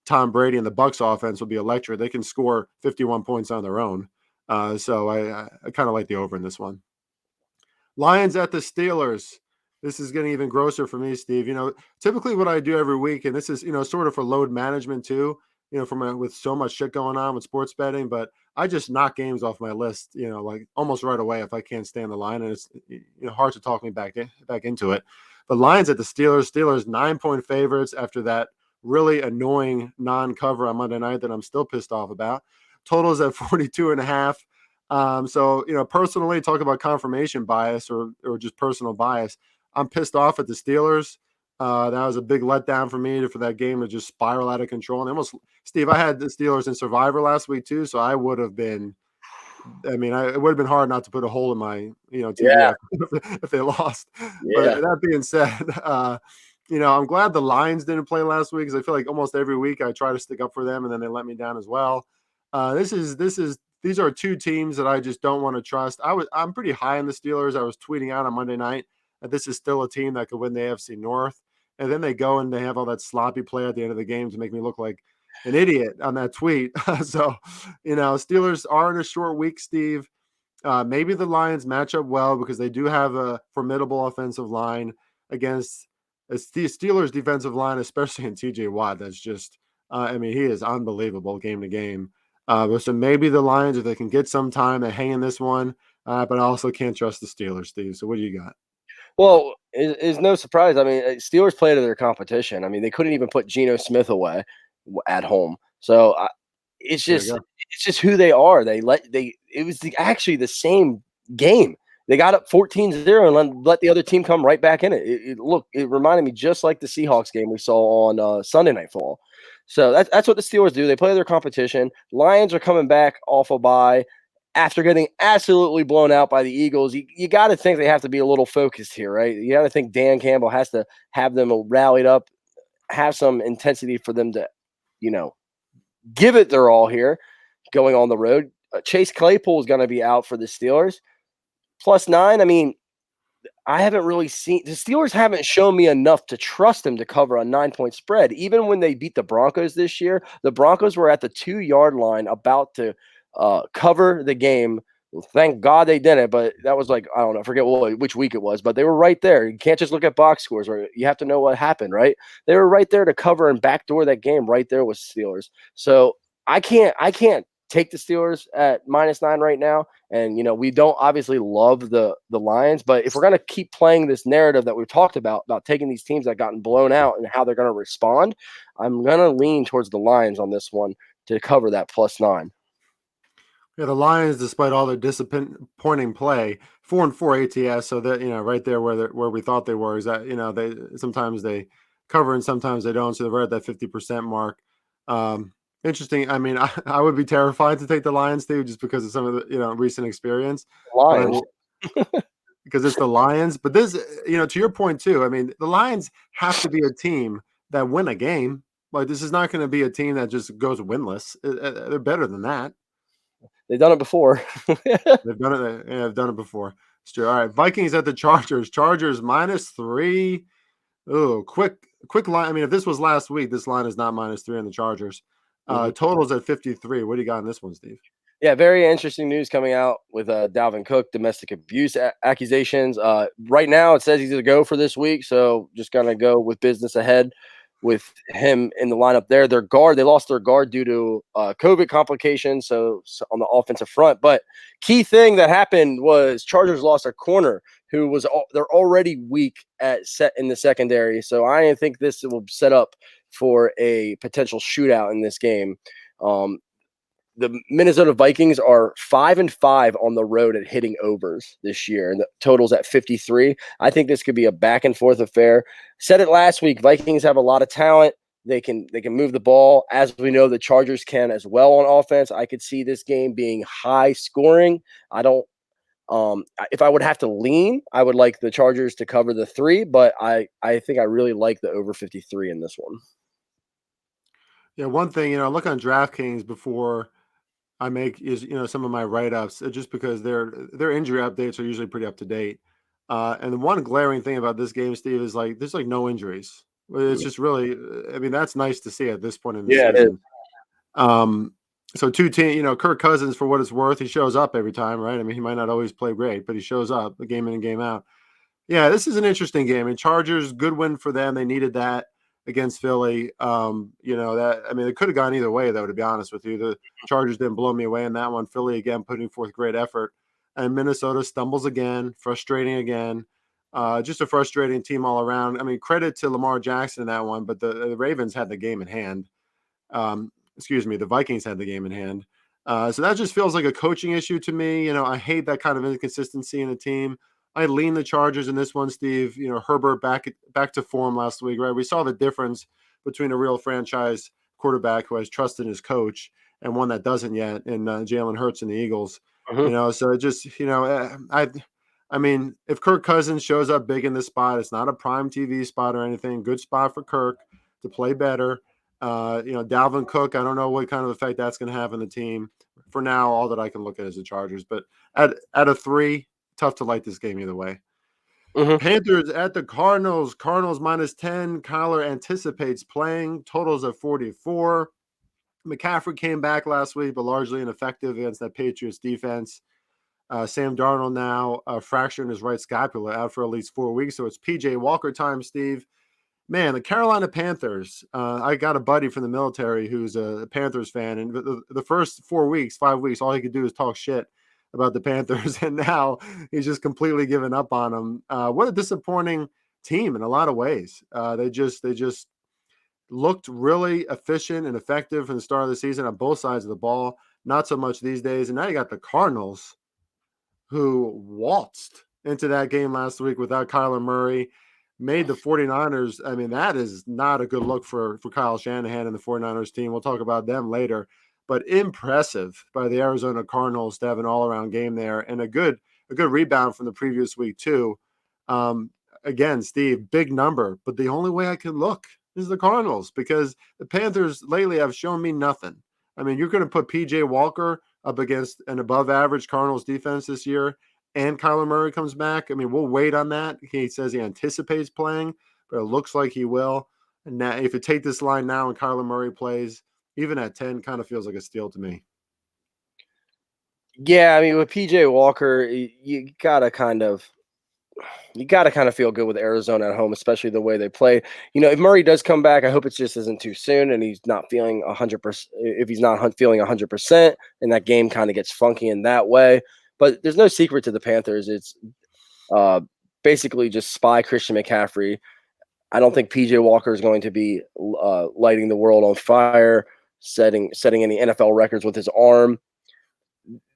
Tom Brady and the Bucks offense will be electric. They can score 51 points on their own. So I kind of like the over in this one. Lions at the Steelers. This is getting even grosser for me, Steve. Typically what I do every week, and this is, sort of for load management too, with so much shit going on with sports betting, but I just knock games off my list, like almost right away if I can't stand the line, and it's hard to talk me back into it. But Lions at the Steelers. 9-point favorites after that really annoying non-cover on Monday night that I'm still pissed off about. Totals at 42.5. So, personally, talk about confirmation bias or just personal bias. I'm pissed off at the Steelers. That was a big letdown for me for that game to just spiral out of control. And almost, Steve, I had the Steelers in Survivor last week too, so I would have been. I mean, it would have been hard not to put a hole in my, TV Yeah. if they lost. Yeah. But that being said, I'm glad the Lions didn't play last week because I feel like almost every week I try to stick up for them and then they let me down as well. These are two teams that I just don't want to trust. I'm pretty high on the Steelers. I was tweeting out on Monday night that this is still a team that could win the AFC North. And then they go and they have all that sloppy play at the end of the game to make me look like an idiot on that tweet. So, Steelers are in a short week, Steve. Maybe the Lions match up well because they do have a formidable offensive line against the Steelers' defensive line, especially in TJ Watt. That's just I mean, he is unbelievable game to game. So maybe the Lions, if they can get some time, they hang in this one. But I also can't trust the Steelers, Steve. So what do you got? Well, it's no surprise. I mean, Steelers play to their competition. I mean, they couldn't even put Geno Smith away at home. So it's There you just go. it's just who they are. It was actually the same game. They got up 14-0 and let the other team come right back in it. It reminded me just like the Seahawks game we saw on Sunday Night Football. So that's what the Steelers do. They play their competition. Lions are coming back off a bye after getting absolutely blown out by the Eagles. You got to think they have to be a little focused here, right? You got to think Dan Campbell has to have them rallied up, have some intensity for them to, you know, give it their all here going on the road. Chase Claypool is going to be out for the Steelers. +9. I mean, I haven't really seen the Steelers haven't shown me enough to trust them to cover a 9-point spread. Even when they beat the Broncos this year, the Broncos were at the 2-yard line about to cover the game. Well, thank God they didn't, but that was like, I don't know, I forget which week it was, but they were right there. You can't just look at box scores, or you have to know what happened, right? They were right there to cover and backdoor that game right there with Steelers. So I can't take the Steelers at -9 right now. And we don't obviously love the Lions, but if we're going to keep playing this narrative that we've talked about taking these teams that gotten blown out and how they're going to respond, I'm going to lean towards the Lions on this one to cover that +9. Yeah, the Lions, despite all their disappointing play, 4-4 ATS. So that right there where we thought they were is that they sometimes they cover and sometimes they don't. So they're right at that 50% mark. Interesting. I mean, I would be terrified to take the Lions, Steve, just because of some of the recent experience. But I Lions. will because it's the Lions. But this, to your point too. I mean, the Lions have to be a team that win a game. Like this is not going to be a team that just goes winless. They're better than that. They've done it before. They've done it. Yeah, they've done it before. It's true. All right, Vikings at the Chargers. Chargers -3. Oh, quick line. I mean, if this was last week, this line is not -3 on the Chargers. Mhm. Totals at 53. What do you got in this one, Steve? Yeah, very interesting news coming out with Dalvin Cook, domestic abuse accusations. Right now, it says he's going to go for this week, so just going to go with business ahead with him in the lineup there. Their guard, they lost their guard due to COVID complications, so on the offensive front. But key thing that happened was Chargers lost a corner who was they're already weak at set in the secondary. So I think this will set up for a potential shootout in this game. The Minnesota Vikings are 5-5 on the road at hitting overs this year, and the total's at 53. I think this could be a back and forth affair. Said it last week. Vikings have a lot of talent. They can move the ball, as we know the Chargers can as well on offense. I could see this game being high scoring. I don't. If I would have to lean, I would like the Chargers to cover the 3, but I think I really like the over 53 in this one. Yeah, one thing I look on DraftKings before I make is some of my write-ups just because their injury updates are usually pretty up to date. And the one glaring thing about this game, Steve, is like there's like no injuries. It's just really, I mean, that's nice to see at this point in the Yeah, it is. season. So two team, Kirk Cousins, for what it's worth, he shows up every time, right? I mean, he might not always play great, but he shows up game in and game out. Yeah, this is an interesting game. And Chargers, good win for them. They needed that against Philly. That I mean, it could have gone either way, though, to be honest with you. The Chargers didn't blow me away in that one. Philly again putting forth great effort. And Minnesota stumbles again, frustrating again. Just a frustrating team all around. I mean, credit to Lamar Jackson in that one, but the Ravens had the game in hand. The Vikings had the game in hand. So that just feels like a coaching issue to me. I hate that kind of inconsistency in a team. I lean the Chargers in this one, Steve. Herbert back to form last week, right? We saw the difference between a real franchise quarterback who has trust in his coach and one that doesn't yet, in Jalen Hurts and the Eagles. Mhm. So it just, I mean, if Kirk Cousins shows up big in this spot, it's not a prime TV spot or anything. Good spot for Kirk to play better. Dalvin Cook, I don't know what kind of effect that's going to have on the team. For now, all that I can look at is the Chargers. But at a 3, tough to like this game either way. Mhm. Panthers at the Cardinals. Cardinals -10. Kyler anticipates playing. Totals of 44. McCaffrey came back last week, but largely ineffective against that Patriots defense. Sam Darnold now fracturing his right scapula out for at least 4 weeks. So it's PJ Walker time, Steve. Man, the Carolina Panthers. I got a buddy from the military who's a Panthers fan, and the first 4 weeks, 5 weeks, all he could do is talk shit about the Panthers, and now he's just completely given up on them. What a disappointing team in a lot of ways. They just looked really efficient and effective from the start of the season on both sides of the ball. Not so much these days, and now you got the Cardinals, who waltzed into that game last week without Kyler Murray, made the 49ers. I mean, that is not a good look for Kyle Shanahan and the 49ers team. We'll talk about them later. But impressive by the Arizona Cardinals to have an all-around game there, and a good rebound from the previous week too. Again, Steve, big number, but the only way I can look is the Cardinals, because the Panthers lately have shown me nothing. I mean, you're going to put PJ Walker up against an above-average Cardinals defense this year, and Kyler Murray comes back. I mean, we'll wait on that. He says he anticipates playing, but it looks like he will. And now, if you take this line now and Kyler Murray plays, even at 10, kind of feels like a steal to me. Yeah, I mean, with PJ Walker, you gotta kind of feel good with Arizona at home, especially the way they play. If Murray does come back, I hope it just isn't too soon and he's not feeling 100%. If he's not feeling 100%, and that game kind of gets funky in that way. But there's no secret to the Panthers. It's basically just spy Christian McCaffrey. I don't think PJ Walker is going to be lighting the world on fire, setting any NFL records with his arm.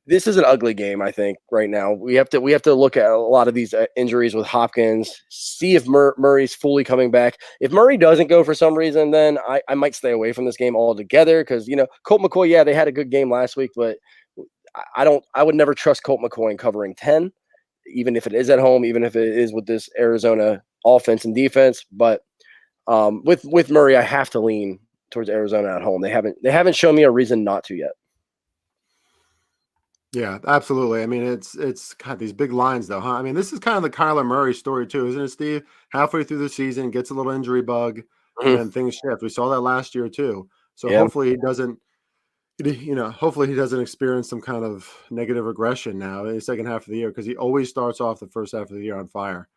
This is an ugly game, I think, right now. We have to look at a lot of these injuries with Hopkins, see if Murray's fully coming back. If Murray doesn't go for some reason, then I might stay away from this game altogether, because Colt McCoy, yeah, they had a good game last week, but I would never trust Colt McCoy in covering 10, even if it is at home, even if it is with this Arizona offense and defense. But with Murray, I have to lean towards Arizona at home. They haven't shown me a reason not to yet. Yeah, absolutely. I mean, it's got these big lines though, huh? I mean, this is kind of the Kyler Murray story too, isn't it, Steve? Halfway through the season, gets a little injury bug, and Mhm. then things shift. We saw that last year too. So Yeah. hopefully he doesn't, hopefully he doesn't experience some kind of negative regression now in the second half of the year, because he always starts off the first half of the year on fire.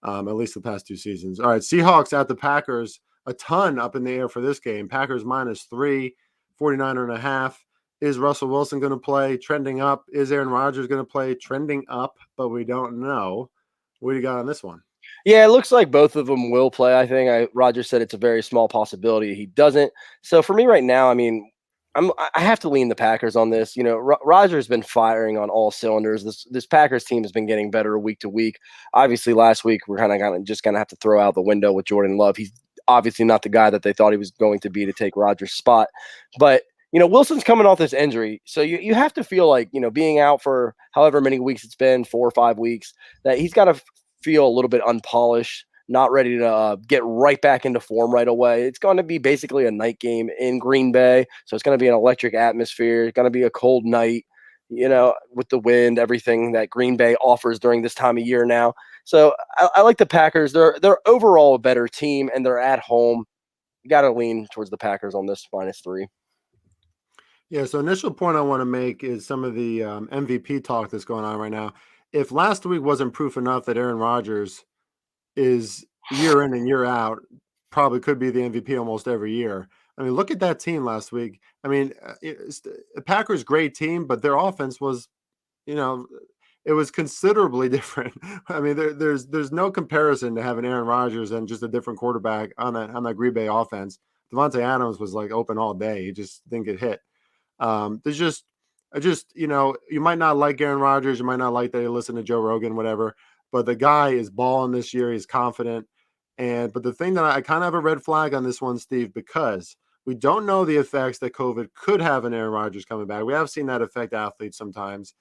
At least the past 2 seasons. All right, Seahawks at the Packers. A ton up in the air for this game. Packers -3, 49.5. Is Russell Wilson going to play? Trending up. Is Aaron Rodgers going to play? Trending up, but we don't know. What do you got on this one? Yeah, it looks like both of them will play. I think Roger said it's a very small possibility he doesn't. So for me right now, I mean, I have to lean the Packers on this. Roger's been firing on all cylinders. This Packers team has been getting better week to week. Obviously, last week we're kind of just gonna have to throw out the window with Jordan Love. He's obviously not the guy that they thought he was going to be to take Roger's spot, but Wilson's coming off this injury, so you have to feel like being out for however many weeks it's been, 4 or 5 weeks, that he's got to feel a little bit unpolished, not ready to get right back into form right away. It's going to be basically a night game in Green Bay, so it's going to be an electric atmosphere. It's going to be a cold night, with the wind, everything that Green Bay offers during this time of year now. So I like the Packers. They're overall a better team, and they're at home. You got to lean towards the Packers on this -3. Yeah, so initial point I want to make is some of the MVP talk that's going on right now. If last week wasn't proof enough that Aaron Rodgers is year in and year out, probably could be the MVP almost every year. I mean, look at that team last week. I mean, the Packers' great team, but their offense was, you know, it was considerably different. I mean, there's no comparison to having Aaron Rodgers and just a different quarterback on that Green Bay offense. Devontae Adams was like open all day. He just didn't get hit. There's just you might not like Aaron Rodgers, you might not like that you listen to Joe Rogan, whatever, but the guy is balling this year. He's confident, but the thing that I kind of have a red flag on this one, Steve, because we don't know the effects that COVID could have on Aaron Rodgers coming back. We have seen that affect athletes sometimes.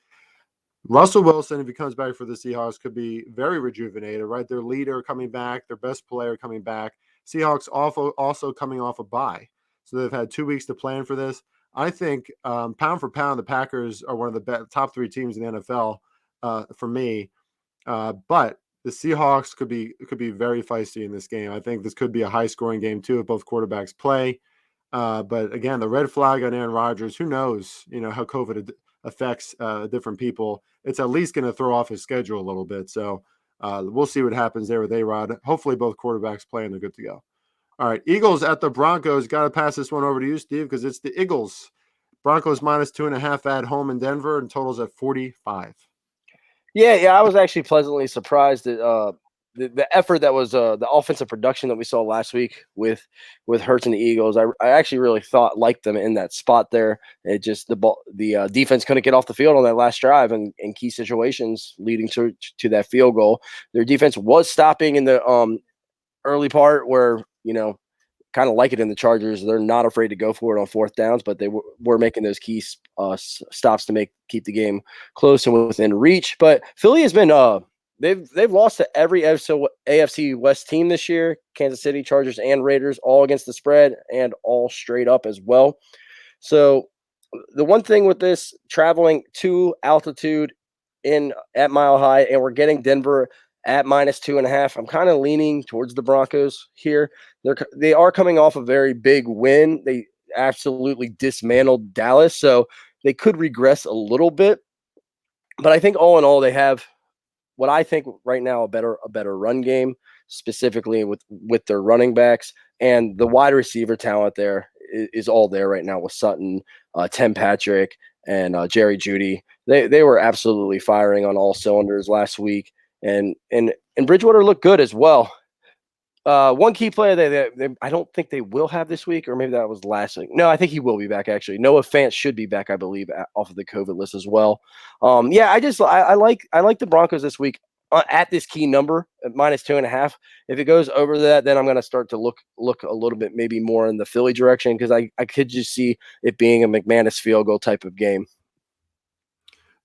Russell Wilson, if he comes back for the Seahawks, could be very rejuvenated, right? Their leader coming back, their best player coming back. Seahawks also coming off a bye, so they've had 2 weeks to plan for this. I think pound for pound, the Packers are one of the top 3 teams in the NFL for me. But the Seahawks could be very feisty in this game. I think this could be a high scoring game too if both quarterbacks play. But again, the red flag on Aaron Rodgers. Who knows? How COVID affects different people. It's at least going to throw off his schedule a little bit. So we'll see what happens there with A-Rod. Hopefully, both quarterbacks play and they're good to go. All right, Eagles at the Broncos. Got to pass this one over to you, Steve, because it's the Eagles. Broncos minus 2.5 at home in Denver, and totals at 45. Yeah, I was actually pleasantly surprised at the effort that was the offensive production that we saw last week with Hurts and the Eagles. I actually really liked them in that spot there. It just the defense couldn't get off the field on that last drive and in key situations leading to that field goal. Their defense was stopping in the early part where kind of like it in the Chargers. They're not afraid to go for it on fourth downs, but they were making those key stops to keep the game close and within reach. But Philly has been they've lost to every AFC West team this year: Kansas City, Chargers, and Raiders, all against the spread and all straight up as well. So the one thing with this, traveling to altitude at Mile High, and we're getting Denver at minus 2.5. I'm kind of leaning towards the Broncos here. They are coming off a very big win. They absolutely dismantled Dallas, so they could regress a little bit. But I think all in all, they have what I think right now a better run game, specifically with their running backs, and the wide receiver talent there is all there right now with Sutton, Tim Patrick, and Jerry Jeudy. They were absolutely firing on all cylinders last week, and Bridgewater looked good as well. One key player they I don't think they will have this week, or maybe that was last week. No, I think he will be back actually. Noah Fant should be back, I believe, off of the COVID list as well. Yeah, I like the Broncos this week at this key number at minus 2.5. If it goes over that, then I'm going to start to look a little bit maybe more in the Philly direction, because I could just see it being a McManus field goal type of game.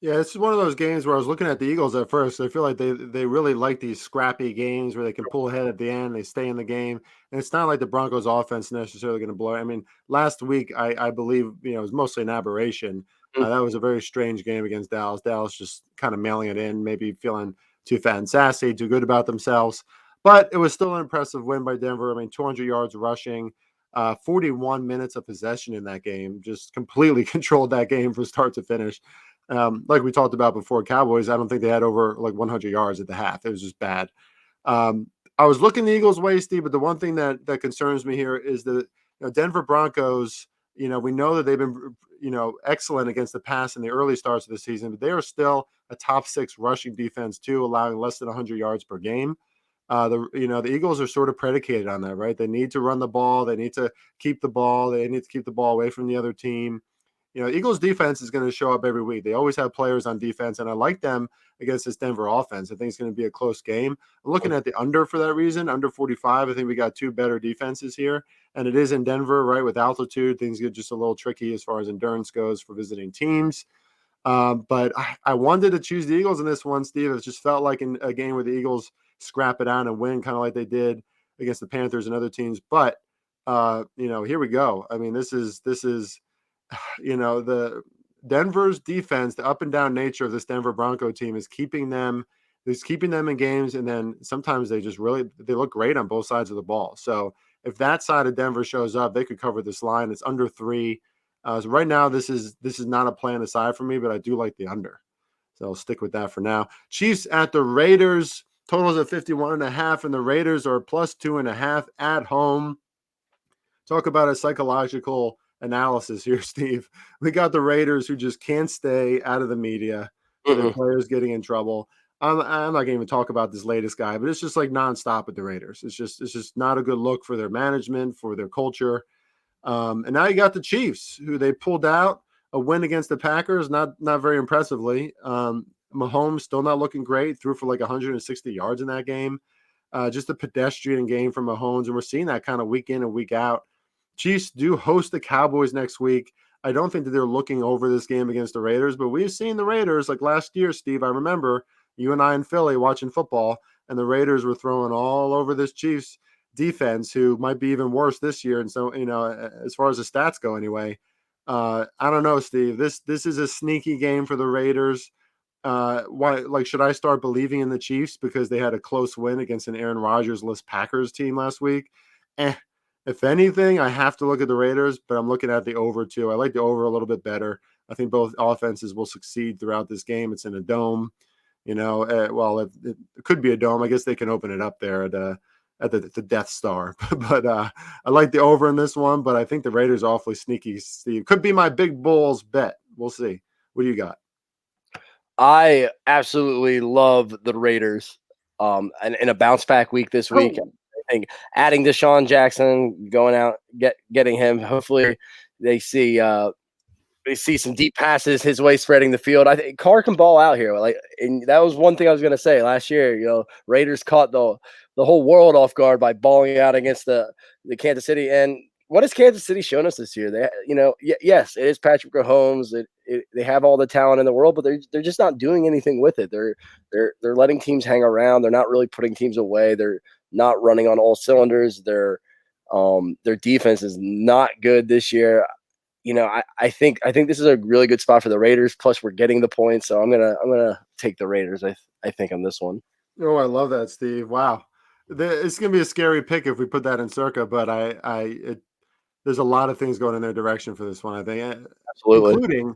Yeah, this is one of those games where I was looking at the Eagles at first. I feel like they really like these scrappy games where they can pull ahead at the end, they stay in the game, and it's not like the Broncos' offense necessarily going to blow. I mean, last week I believe it was mostly an aberration. That was a very strange game against Dallas. Dallas just kind of mailing it in, maybe feeling too fat and sassy, too good about themselves. But it was still an impressive win by Denver. I mean, 200 yards rushing, 41 minutes of possession in that game, just completely controlled that game from start to finish. Like we talked about before, Cowboys, I don't think they had over like 100 yards at the half. It was just bad. I was looking the Eagles' way, Steve, but the one thing that concerns me here is the Denver Broncos. We know that they've been excellent against the pass in the early starts of the season, but they are still a top 6 rushing defense too, allowing less than 100 yards per game. The Eagles are sort of predicated on that, right? They need to run the ball, they need to keep the ball, they need to keep the ball away from the other team. Eagles defense is going to show up every week. They always have players on defense, and I like them against this Denver offense. I think it's going to be a close game. I'm looking at the under for that reason, under 45. I think we got 2 better defenses here, and it is in Denver, right, with altitude. Things get just a little tricky as far as endurance goes for visiting teams. But I wanted to choose the Eagles in this one, Steve. It just felt like in a game where the Eagles scrap it out and win, kind of like they did against the Panthers and other teams. But, here we go. I mean, this is the Denver's defense, the up and down nature of this Denver Bronco team is keeping them in games. And then sometimes they look great on both sides of the ball. So if that side of Denver shows up, they could cover this line. It's under 3. So right now, this is not a plan aside for me, but I do like the under. So I'll stick with that for now. Chiefs at the Raiders, totals of 51.5, and the Raiders are plus 2.5 at home. Talk about a psychological analysis here, Steve. We got the Raiders who just can't stay out of the media. Their players getting in trouble. I'm not going to even talk about this latest guy, but it's just like nonstop with the Raiders. It's just not a good look for their management, for their culture. And now you got the Chiefs, who they pulled out a win against the Packers, not very impressively. Mahomes still not looking great, threw for like 160 yards in that game. Just a pedestrian game from Mahomes, and we're seeing that kind of week in and week out. Chiefs do host the Cowboys next week. I don't think that they're looking over this game against the Raiders, but we've seen the Raiders like last year, Steve. I remember you and I in Philly watching football, and the Raiders were throwing all over this Chiefs defense, who might be even worse this year. And so, as far as the stats go anyway, I don't know, Steve. This is a sneaky game for the Raiders. Should I start believing in the Chiefs because they had a close win against an Aaron Rodgers-less Packers team last week? If anything, I have to look at the Raiders, but I'm looking at the over too. I like the over a little bit better. I think both offenses will succeed throughout this game. It's in a dome, it could be a dome. I guess they can open it up there at at the Death Star. But I like the over in this one, but I think the Raiders are awfully sneaky, Steve. Could be my big Bulls bet. We'll see. What do you got? I absolutely love the Raiders. And in a bounce back week this week, I think adding Deshaun Jackson, going out, getting him. Hopefully, they see some deep passes his way, spreading the field. I think Carr can ball out here. Like, and that was one thing I was going to say last year. Raiders caught the whole world off guard by balling out against the Kansas City. And what has Kansas City shown us this year? They, yes, it is Patrick Mahomes. They have all the talent in the world, but they're just not doing anything with it. They're letting teams hang around. They're not really putting teams away. They're not running on all cylinders. Their defense is not good this year. I think this is a really good spot for the Raiders. Plus, we're getting the points, so I'm gonna take the Raiders. I think on this one. Oh, I love that, Steve. Wow, it's gonna be a scary pick if we put that in Circa, but there's a lot of things going in their direction for this one. I think, Absolutely, including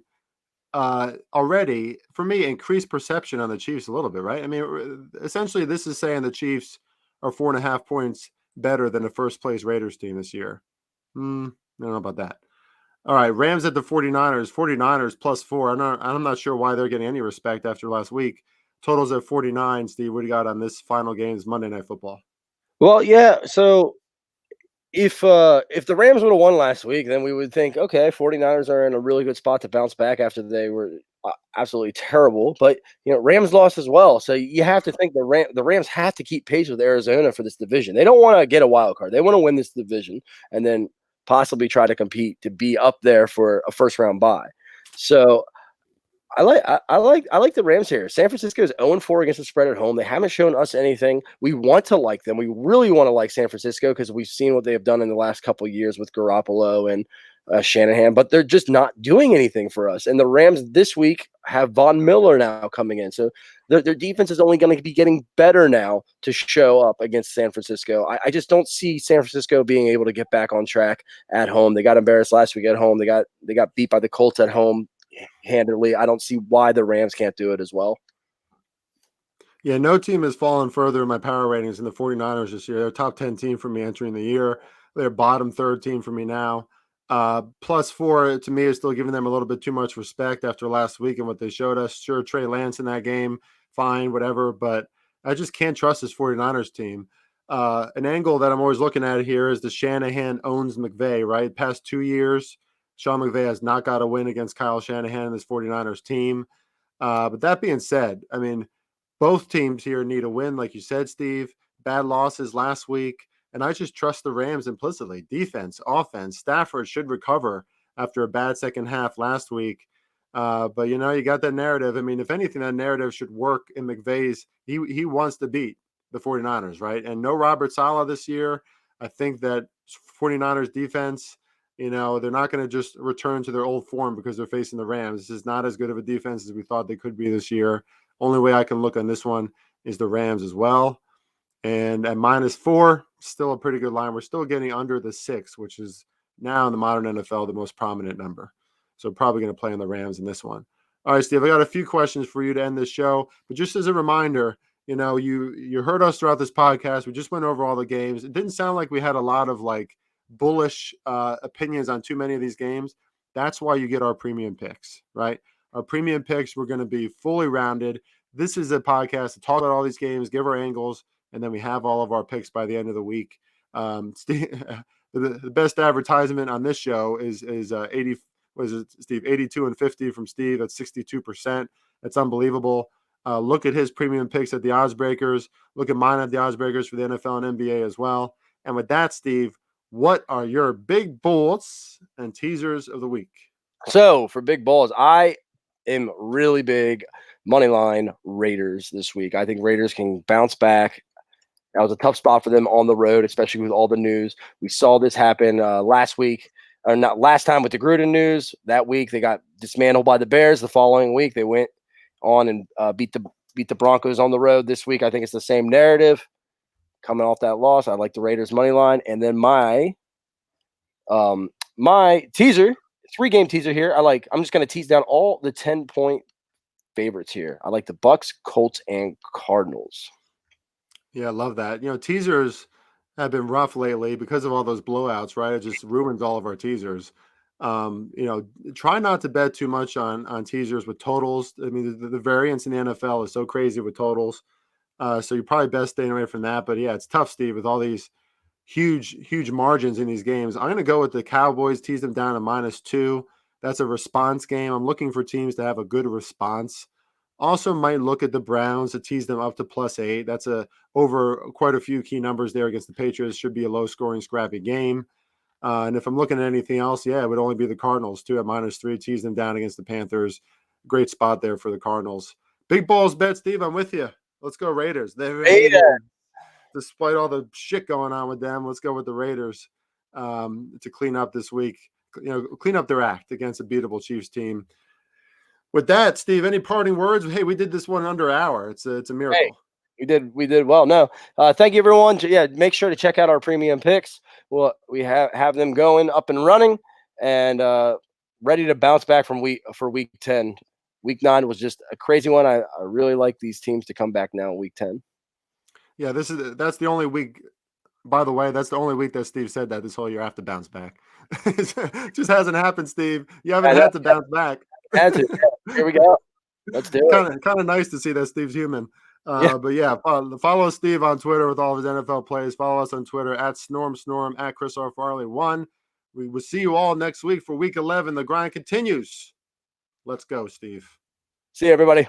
already for me increased perception on the Chiefs a little bit, right? I mean, essentially, this is saying the Chiefs are 4.5 points better than the first place Raiders team this year. I don't know about that. All right, Rams at the 49ers. 49ers +4. I'm not sure why they're getting any respect after last week. Totals at 49. Steve, what do you got on this final game's Monday Night Football? Well, yeah. So if the Rams would have won last week, then we would think, okay, 49ers are in a really good spot to bounce back after they were absolutely terrible. But Rams lost as well, so you have to think the Rams have to keep pace with Arizona for this division. They don't want to get a wild card. They want to win this division and then possibly try to compete to be up there for a first round bye. So I like the Rams here. San Francisco is 0-4 against the spread at home. They haven't shown us anything. We want to like them. We really want to like San Francisco because we've seen what they have done in the last couple of years with Garoppolo and Shanahan, but they're just not doing anything for us. And the Rams this week have Von Miller now coming in. So their defense is only going to be getting better now to show up against San Francisco. I just don't see San Francisco being able to get back on track at home. They got embarrassed last week at home. They got beat by the Colts at home handily. I don't see why the Rams can't do it as well. Yeah, no team has fallen further in my power ratings than the 49ers this year. They're a top 10 team for me entering the year. They're bottom third team for me now. +4 to me is still giving them a little bit too much respect after last week and what they showed us. Sure, Trey Lance in that game, fine, whatever, but I just can't trust this 49ers team. An angle that I'm always looking at here is the Shanahan owns McVay, right? Past 2 years, Sean McVay has not got a win against Kyle Shanahan and this 49ers team. But that being said, I mean, both teams here need a win, like you said, Steve. Bad losses last week. And I just trust the Rams implicitly. Defense, offense, Stafford should recover after a bad second half last week. But, you got that narrative. I mean, if anything, that narrative should work in McVay's. He wants to beat the 49ers, right? And no Robert Saleh this year. I think that 49ers defense, they're not going to just return to their old form because they're facing the Rams. This is not as good of a defense as we thought they could be this year. Only way I can look on this one is the Rams as well. And at -4, still a pretty good line. We're still getting under the 6, which is now in the modern NFL the most prominent number. So probably going to play on the Rams in this one. All right, Steve, I got a few questions for you to end this show. But just as a reminder, you heard us throughout this podcast. We just went over all the games. It didn't sound like we had a lot of bullish opinions on too many of these games. That's why you get our premium picks, right? Our premium picks, we're going to be fully rounded. This is a podcast to talk about all these games, give our angles, and then we have all of our picks by the end of the week. Steve, the best advertisement on this show is 80. Was it Steve? 82 and 50 from Steve. That's 62%. That's unbelievable. Look at his premium picks at the odds breakers. Look at mine at the odds breakers for the NFL and NBA as well. And with that, Steve, what are your big bullets and teasers of the week? So for big balls, I am really big moneyline Raiders this week. I think Raiders can bounce back. That was a tough spot for them on the road, especially with all the news. We saw this happen last week, or not last time with the Gruden news. That week they got dismantled by the Bears. The following week they went on and beat the Broncos on the road. This week I think it's the same narrative. Coming off that loss, I like the Raiders money line, and then my teaser, 3-game teaser here. I'm just going to tease down all the 10-point favorites here. I like the Bucks, Colts, and Cardinals. Yeah, I love that. Teasers, have been rough lately because of all those blowouts, right? It just ruins all of our teasers. Try not to bet too much on teasers with totals. I mean, the variance in the NFL is so crazy with totals. So you're probably best staying away from that. But yeah, it's tough, Steve, with all these huge margins in these games. I'm going to go with the Cowboys, tease them down to -2. That's a response game. I'm looking for teams to have a good response. Also might look at the Browns to tease them up to +8. That's over quite a few key numbers there against the Patriots. Should be a low-scoring, scrappy game. And if I'm looking at anything else, yeah, it would only be the Cardinals too at -3. Tease them down against the Panthers. Great spot there for the Cardinals. Big balls bet, Steve. I'm with you. Let's go Raiders. The Raiders. Despite all the shit going on with them, let's go with the Raiders to clean up this week. Clean up their act against a beatable Chiefs team. With that, Steve, any parting words? Hey, we did this one under an hour. It's a miracle. Hey, we did well. No, thank you, everyone. Yeah, make sure to check out our premium picks. Well, we have them going up and running and ready to bounce back for week 10. Week 9 was just a crazy one. I really like these teams to come back now in week 10. Yeah, that's the only week. By the way, that's the only week that Steve said that this whole year I have to bounce back. It just hasn't happened, Steve. You haven't had to bounce back. Had to. Here we go. Let's do it. Kind of nice to see that Steve's human. Yeah. But yeah, follow Steve on Twitter with all of his NFL plays. Follow us on Twitter at SnormSnorm, at Chris R. Farley 1. We will see you all next week for week 11. The grind continues. Let's go, Steve. See you, everybody.